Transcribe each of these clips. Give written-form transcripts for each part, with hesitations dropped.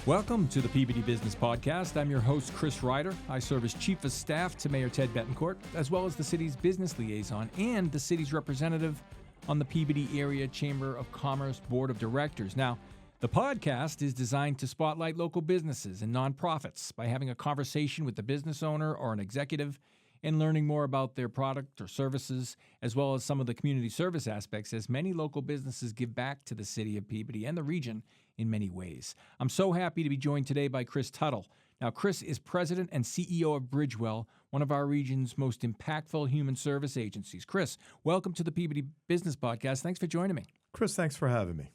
Welcome to the Peabody Business Podcast. I'm your host, Chris Ryder. I serve as Chief of Staff to Mayor Ted Betancourt, as well as the city's business liaison and the city's representative on the Peabody Area Chamber of Commerce Board of Directors. Now, the podcast is designed to spotlight local businesses and nonprofits by having a conversation with the business owner or an executive and learning more about their product or services, as well as some of the community service aspects, as many local businesses give back to the city of Peabody and the region in many ways. I'm so happy to be joined today by Chris Tuttle. Now, Chris is president and CEO of Bridgewell, one of our region's most impactful human service agencies. Chris, welcome to the Peabody Business Podcast. Thanks for joining me. Chris, thanks for having me.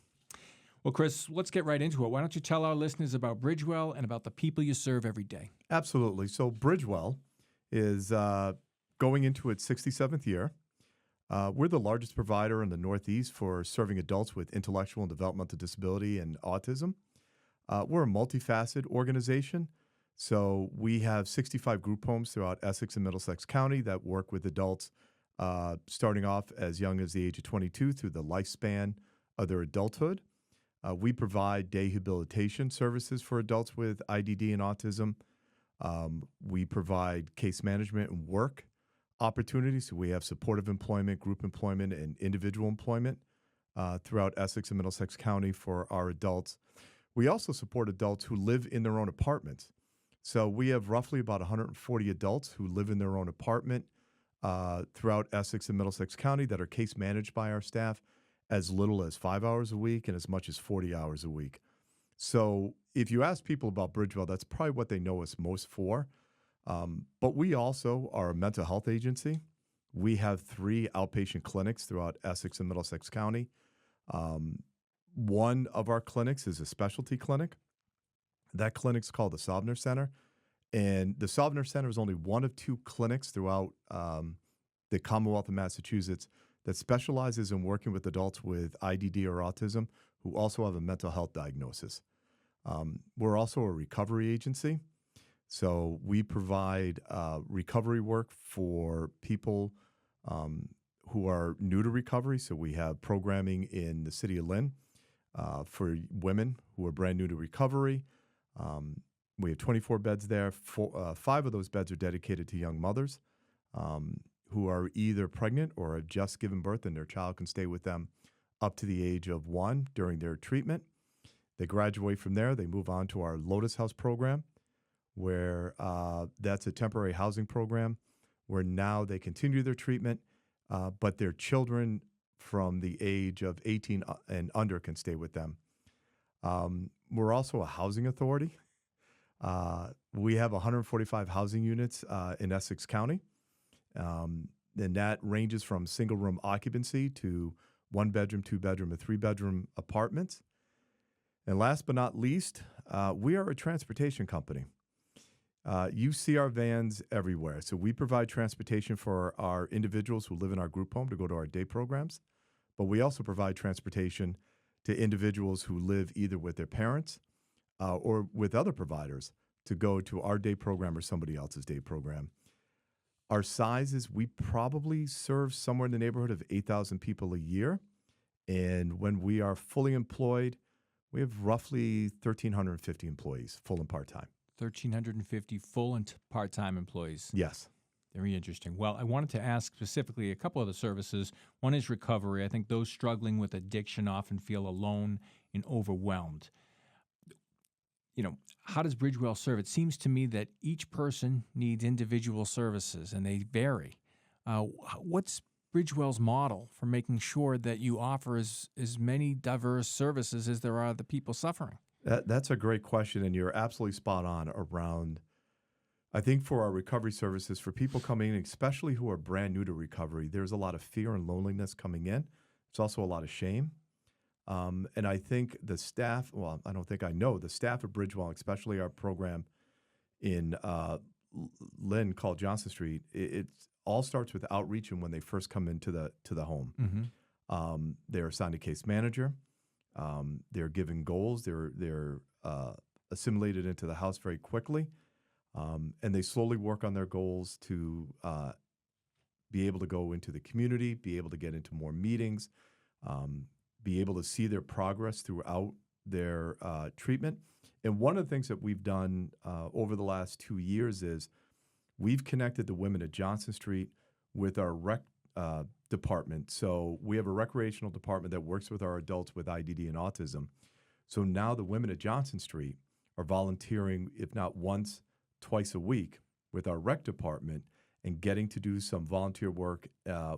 Well, Chris, let's get right into it. Why don't you tell our listeners about Bridgewell and about the people you serve every day? Absolutely. So Bridgewell is going into its 67th year. We're the largest provider in the Northeast for serving adults with intellectual and developmental disability and autism. We're a multifaceted organization. So we have 65 group homes throughout Essex and Middlesex County that work with adults starting off as young as the age of 22 through the lifespan of their adulthood. We provide day rehabilitation services for adults with IDD and autism. We provide case management and work opportunities. So we have supportive employment, group employment, and individual employment throughout Essex and Middlesex County for our adults. We also support adults who live in their own apartments. So we have roughly about 140 adults who live in their own apartment throughout Essex and Middlesex County that are case managed by our staff as little as 5 hours a week and as much as 40 hours a week. So if you ask people about Bridgewell, that's probably what they know us most for. But we also are a mental health agency. We have 3 outpatient clinics throughout Essex and Middlesex County. One of our clinics is a specialty clinic. That clinic's called the Sovner Center. And the Sovner Center is only one of 2 clinics throughout the Commonwealth of Massachusetts that specializes in working with adults with IDD or autism who also have a mental health diagnosis. We're also a recovery agency. So we provide recovery work for people who are new to recovery. So we have programming in the city of Lynn for women who are brand new to recovery. We have 24 beds there. 5 of those beds are dedicated to young mothers who are either pregnant or have just given birth, and their child can stay with them up to the age of 1 during their treatment. They graduate from there. They move on to our Lotus House program, where that's a temporary housing program where now they continue their treatment, but their children from the age of 18 and under can stay with them. We're also a housing authority. We have 145 housing units in Essex County, and that ranges from single-room occupancy to 1-bedroom, 2-bedroom, and 3-bedroom apartments. And last but not least, we are a transportation company. You see our vans everywhere. So we provide transportation for our individuals who live in our group home to go to our day programs. But we also provide transportation to individuals who live either with their parents or with other providers to go to our day program or somebody else's day program. Our size is we probably serve somewhere in the neighborhood of 8,000 people a year. And when we are fully employed, we have roughly 1,350 employees, full and part-time. 1,350 full and part-time employees. Yes. Very interesting. Well, I wanted to ask specifically a couple of the services. One is recovery. I think those struggling with addiction often feel alone and overwhelmed. You know, how does Bridgewell serve? It seems to me that each person needs individual services, and they vary. What's Bridgewell's model for making sure that you offer as many diverse services as there are the people suffering? That's a great question, and you're absolutely spot on around, I think for our recovery services, for people coming in, especially who are brand new to recovery, there's a lot of fear and loneliness coming in. There's also a lot of shame. And I think the staff, well, I don't think I know, the staff of Bridgewell, especially our program in Lynn called Johnson Street, it all starts with outreach and when they first come into the home. Mm-hmm. They're assigned a case manager. They're given goals. They're assimilated into the house very quickly. And they slowly work on their goals to be able to go into the community, be able to get into more meetings, be able to see their progress throughout their treatment. And one of the things that we've done over the last 2 years is we've connected the women at Johnson Street with our rec department. So we have a recreational department that works with our adults with IDD and autism. So now the women at Johnson Street are volunteering, if not once, twice a week with our rec department and getting to do some volunteer work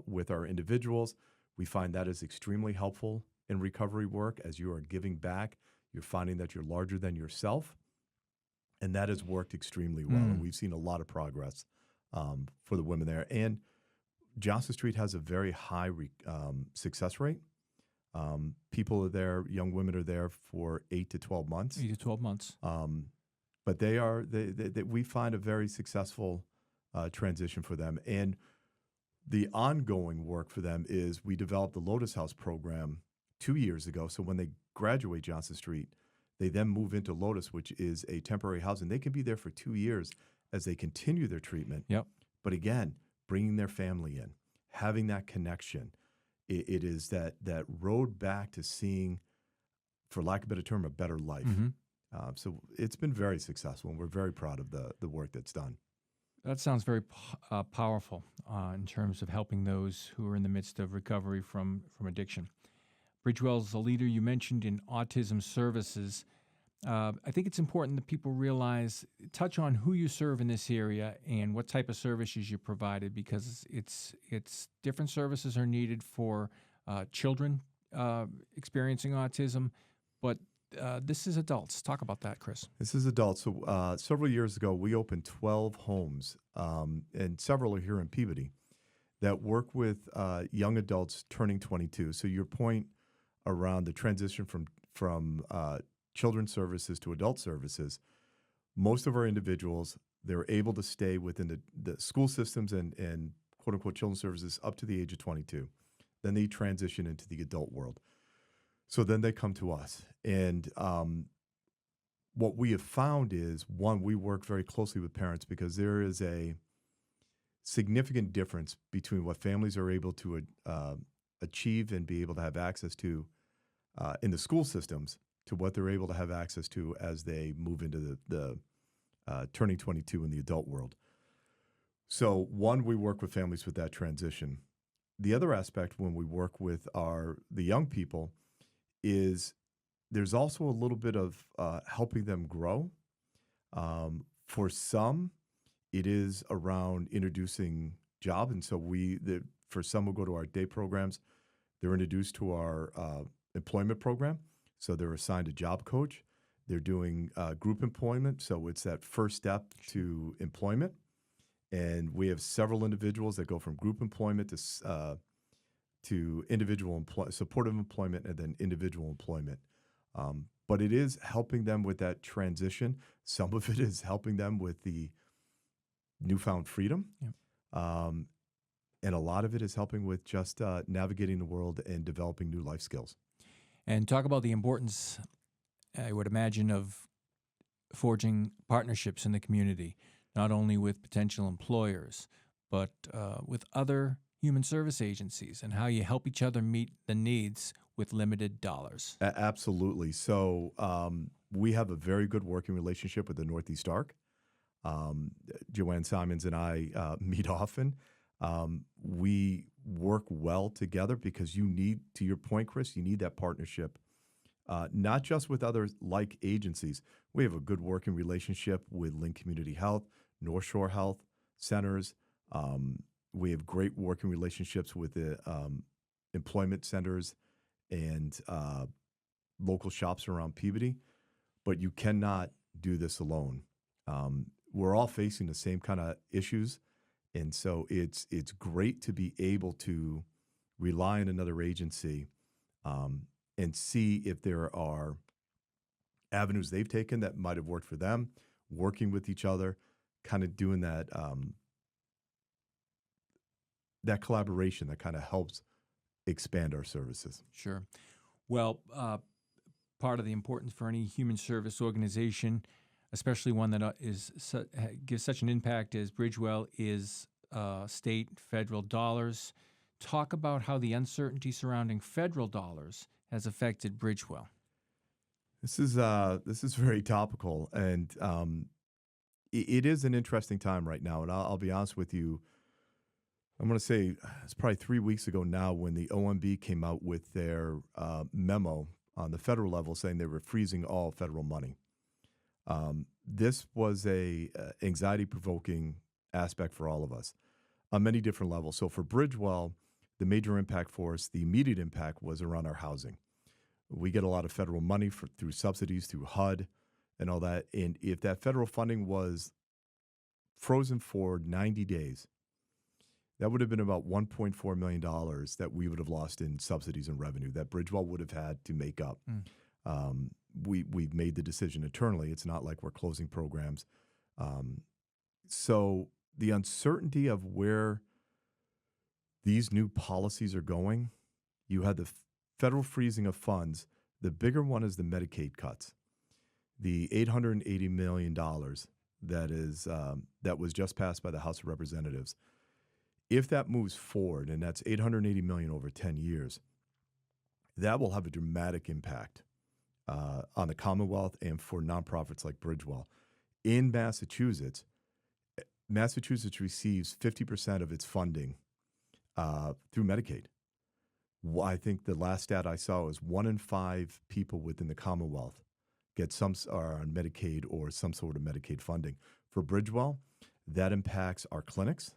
with our individuals. We find that is extremely helpful in recovery work. As you are giving back, you're finding that you're larger than yourself. And that has worked extremely well. And we've seen a lot of progress for the women there. And Johnson Street has a very high success rate. People are there, young women are there for 8 to 12 months. 8 to 12 months. But we find a very successful transition for them. And the ongoing work for them is we developed the Lotus House program 2 years ago. So when they graduate Johnson Street, they then move into Lotus, which is a temporary housing. They can be there for 2 years as they continue their treatment. Yep. But again, bringing their family in, having that connection, it is that road back to seeing, for lack of a better term, a better life. So it's been very successful, and we're very proud of the work that's done. That sounds very powerful in terms of helping those who are in the midst of recovery from addiction. Bridgewell is a leader you mentioned in autism services. I think it's important that people touch on who you serve in this area and what type of services you provided, because it's different services are needed for children experiencing autism, but this is adults. Talk about that, Chris. This is adults. So several years ago, we opened 12 homes, and several are here in Peabody, that work with young adults turning 22. So your point around the transition from children's services to adult services, most of our individuals, they're able to stay within the school systems and quote-unquote children's services up to the age of 22. Then they transition into the adult world. So then they come to us. And what we have found is, one, we work very closely with parents because there is a significant difference between what families are able to achieve and be able to have access to in the school systems to what they're able to have access to as they move into the turning 22 in the adult world. So one, we work with families with that transition. The other aspect when we work with the young people is there's also a little bit of helping them grow. For some, it is around introducing job. And so for some who go to our day programs, they're introduced to our employment program. So they're assigned a job coach. They're doing group employment. So it's that first step to employment. And we have several individuals that go from group employment to individual supportive employment and then individual employment. But it is helping them with that transition. Some of it is helping them with the newfound freedom. Yeah. And a lot of it is helping with just navigating the world and developing new life skills. And talk about the importance, I would imagine, of forging partnerships in the community, not only with potential employers, but with other human service agencies, and how you help each other meet the needs with limited dollars. Absolutely. So we have a very good working relationship with the Northeast Arc. Joanne Simons and I meet often. We work well together because you need, to your point, Chris, you need that partnership, not just with other like agencies. We have a good working relationship with Link Community Health, North Shore Health Centers. We have great working relationships with the employment centers and local shops around Peabody, but you cannot do this alone. We're all facing the same kind of issues. And so it's great to be able to rely on another agency and see if there are avenues they've taken that might have worked for them, working with each other, kind of doing that that collaboration that kind of helps expand our services. Sure. Well, part of the importance for any human service organization, especially one that gives such an impact as Bridgewell, is state, federal dollars. Talk about how the uncertainty surrounding federal dollars has affected Bridgewell. This is very topical, and it is an interesting time right now. And I'll be honest with you. I'm going to say it's probably 3 weeks ago now when the OMB came out with their memo on the federal level saying they were freezing all federal money. This was a anxiety-provoking aspect for all of us on many different levels. So for Bridgewell, the major impact for us, the immediate impact was around our housing. We get a lot of federal money through subsidies, through HUD and all that. And if that federal funding was frozen for 90 days, that would have been about $1.4 million that we would have lost in subsidies and revenue that Bridgewell would have had to make up. We've made the decision internally. It's not like we're closing programs. So the uncertainty of where these new policies are going, you had the federal freezing of funds. The bigger one is the Medicaid cuts. The $880 million that was just passed by the House of Representatives. If that moves forward, and that's $880 million over 10 years, that will have a dramatic impact on the Commonwealth and for nonprofits like Bridgewell. In Massachusetts, Massachusetts receives 50% of its funding through Medicaid. I think the last stat I saw was 1 in 5 people within the Commonwealth are on Medicaid or some sort of Medicaid funding. For Bridgewell, that impacts our clinics.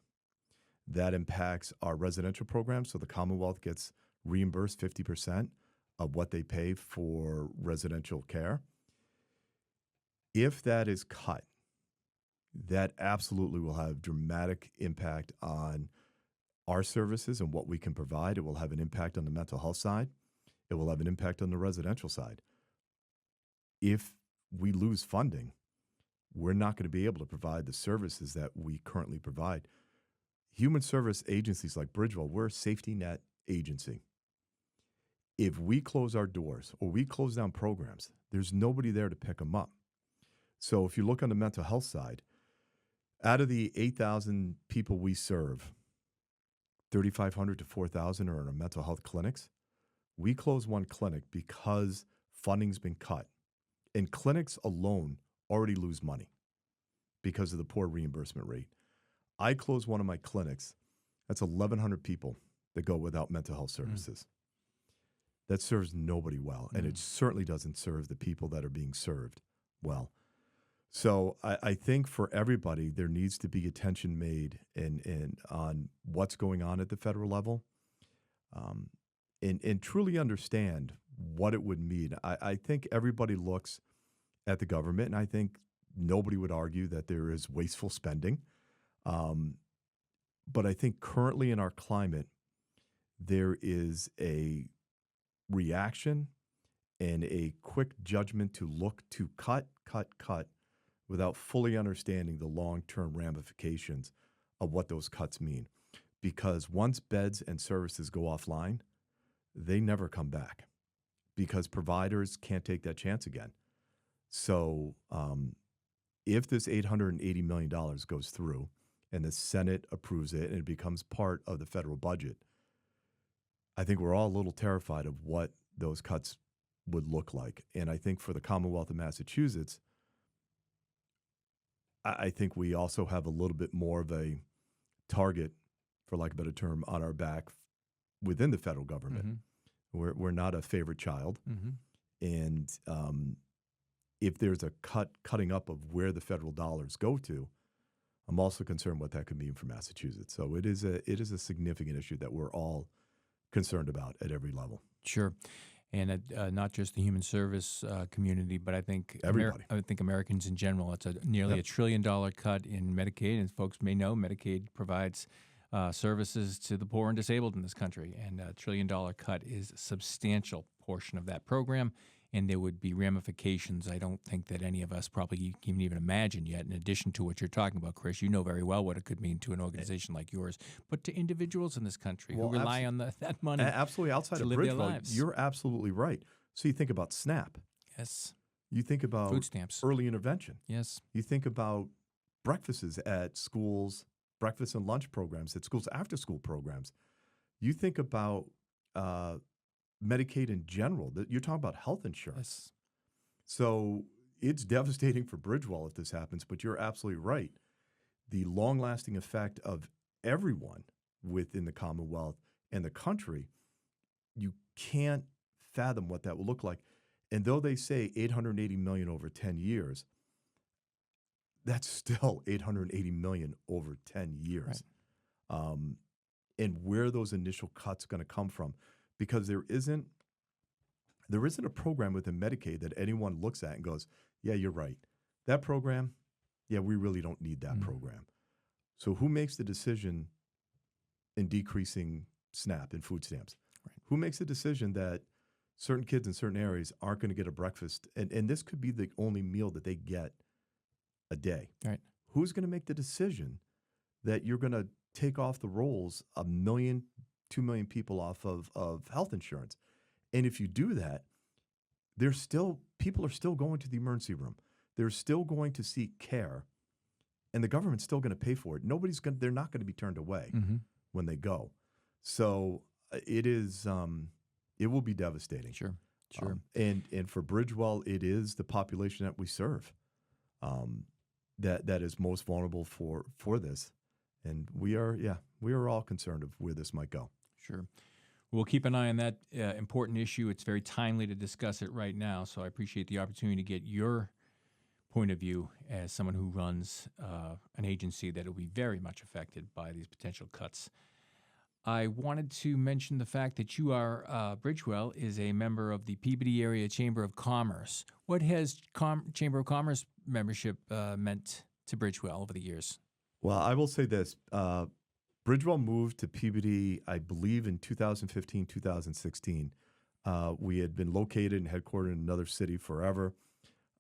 That impacts our residential programs. So the Commonwealth gets reimbursed 50% of what they pay for residential care. If that is cut, that absolutely will have dramatic impact on our services and what we can provide. It will have an impact on the mental health side. It will have an impact on the residential side. If we lose funding, we're not going to be able to provide the services that we currently provide. Human service agencies like Bridgewell, we're a safety net agency. If we close our doors or we close down programs, there's nobody there to pick them up. So if you look on the mental health side, out of the 8,000 people we serve, 3,500 to 4,000 are in our mental health clinics. We close one clinic because funding's been cut. And clinics alone already lose money because of the poor reimbursement rate. I close one of my clinics. That's 1,100 people that go without mental health services. That serves nobody well, and it certainly doesn't serve the people that are being served well. So I think for everybody, there needs to be attention made in on what's going on at the federal level, and truly understand what it would mean. I think everybody looks at the government, and I think nobody would argue that there is wasteful spending. But I think currently in our climate, there is a reaction and a quick judgment to look to cut without fully understanding the long-term ramifications of what those cuts mean. Because once beds and services go offline, they never come back because providers can't take that chance again. So if this $880 million goes through and the Senate approves it and it becomes part of the federal budget, I think we're all a little terrified of what those cuts would look like. And I think for the Commonwealth of Massachusetts, I think we also have a little bit more of a target, for lack of a better term, on our back within the federal government. We're not a favorite child. And if there's a cutting up of where the federal dollars go to, I'm also concerned what that could mean for Massachusetts. So it is a significant issue that we're all concerned about at every level. Sure. And not just the human service community, but I think everybody. I would think Americans in general. It's nearly $1 trillion cut in Medicaid, and folks may know Medicaid provides services to the poor and disabled in this country, and $1 trillion cut is a substantial portion of that program. And there would be ramifications I don't think that any of us probably can even imagine yet, in addition to what you're talking about, Chris. You know very well what it could mean to an organization like yours, but to individuals in this country who rely on that money absolutely outside to of live their Bridgewell. lives. You're absolutely right. So you think about SNAP. Yes. You think about food stamps, early intervention. Yes. You think about breakfasts at schools, breakfast and lunch programs at schools, after-school programs. You think about Medicaid in general. You're talking about health insurance. Yes. So it's devastating for Bridgewell if this happens, but you're absolutely right. The long-lasting effect of everyone within the Commonwealth and the country, you can't fathom what that will look like. And though they say $880 million over 10 years, that's still $880 million over 10 years. Right. And where those initial cuts going to come from, because there isn't a program within Medicaid that anyone looks at and goes, yeah, you're right. That program, yeah, we really don't need that program. So who makes the decision in decreasing SNAP and food stamps? Right. Who makes the decision that certain kids in certain areas aren't going to get a breakfast? And this could be the only meal that they get a day. Right. Who's going to make the decision that you're going to take off the rolls 1 million, 2 million people off of health insurance? And if you do that, people are still going to the emergency room. They're still going to seek care, and the government's still going to pay for it. They're not going to be turned away when they go. So it will be devastating. Sure. And for Bridgewell, it is the population that we serve that is most vulnerable for this. And we are all concerned of where this might go. Sure. We'll keep an eye on that important issue. It's very timely to discuss it right now, so I appreciate the opportunity to get your point of view as someone who runs an agency that will be very much affected by these potential cuts. I wanted to mention the fact that you are, Bridgewell is a member of the Peabody Area Chamber of Commerce. What has Chamber of Commerce membership meant to Bridgewell over the years? Well, I will say this. Bridgewell moved to Peabody, I believe, in 2015, 2016. We had been located and headquartered in another city forever.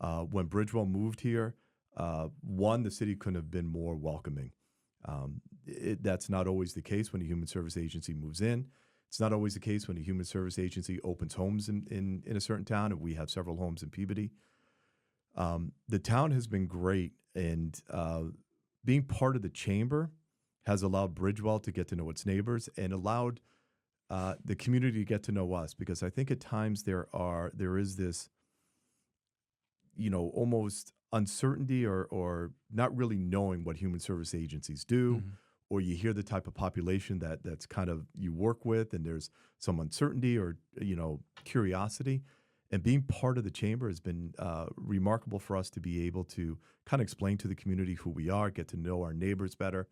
When Bridgewell moved here, the city couldn't have been more welcoming. That's not always the case when a human service agency moves in. It's not always the case when a human service agency opens homes in a certain town, and we have several homes in Peabody. The town has been great, and being part of the chamber has allowed Bridgewell to get to know its neighbors and allowed the community to get to know us, because I think at times there is this, almost uncertainty or not really knowing what human service agencies do, or you hear the type of population that's kind of you work with, and there's some uncertainty or curiosity. And being part of the chamber has been remarkable for us to be able to kind of explain to the community who we are, get to know our neighbors better.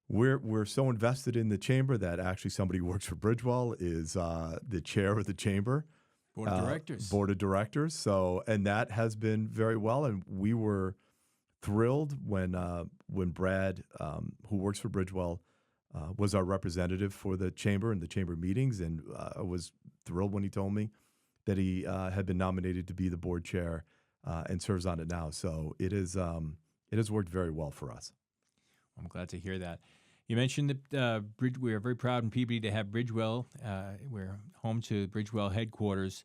We're so invested in the chamber that actually somebody who works for Bridgewell is the chair of the chamber. Board of directors. Board of directors. So, and that has been very well. And we were thrilled when Brad, who works for Bridgewell, was our representative for the chamber and the chamber meetings. And I was thrilled when he told me that he had been nominated to be the board chair and serves on it now. So it has worked very well for us. I'm glad to hear that. You mentioned that we are very proud in Peabody to have Bridgewell. We're home to Bridgewell headquarters.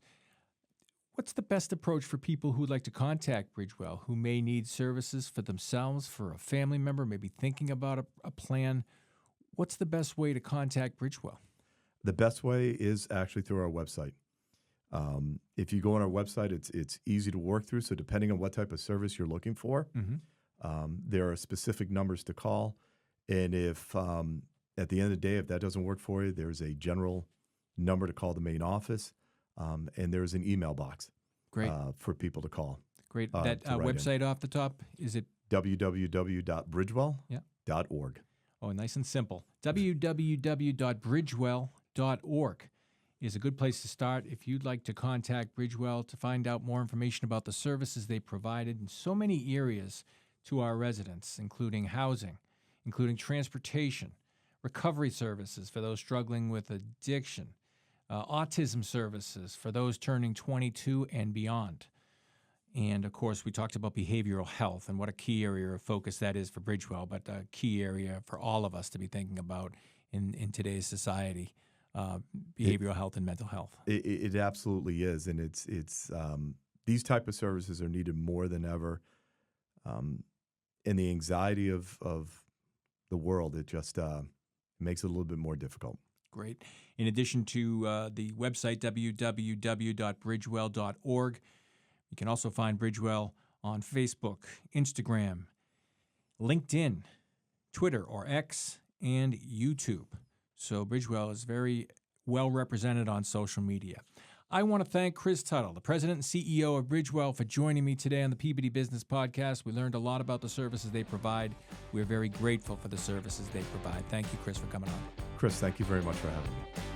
What's the best approach for people who would like to contact Bridgewell, who may need services for themselves, for a family member, maybe thinking about a plan? What's the best way to contact Bridgewell? The best way is actually through our website. If you go on our website, it's easy to work through. So depending on what type of service you're looking for, there are specific numbers to call. And if at the end of the day, if that doesn't work for you, there's a general number to call the main office, and there's an email box for people to call. Great. That website off the top, is it? www.bridgewell.org. Oh, nice and simple. www.bridgewell.org is a good place to start if you'd like to contact Bridgewell to find out more information about the services they provided in so many areas to our residents, including housing, including transportation, recovery services for those struggling with addiction, autism services for those turning 22 and beyond. And, of course, we talked about behavioral health and what a key area of focus that is for Bridgewell, but a key area for all of us to be thinking about in today's society, behavioral health and mental health. It absolutely is, and it's these type of services are needed more than ever. And the anxiety of the world, it just makes it a little bit more difficult. Great. In addition to the website, www.bridgewell.org, You can also find Bridgewell on Facebook, Instagram, LinkedIn, Twitter or X, and YouTube. So Bridgewell is very well represented on social media. I want to thank Chris Tuttle, the president and CEO of Bridgewell, for joining me today on the Peabody Business Podcast. We learned a lot about the services they provide. We're very grateful for the services they provide. Thank you, Chris, for coming on. Chris, thank you very much for having me.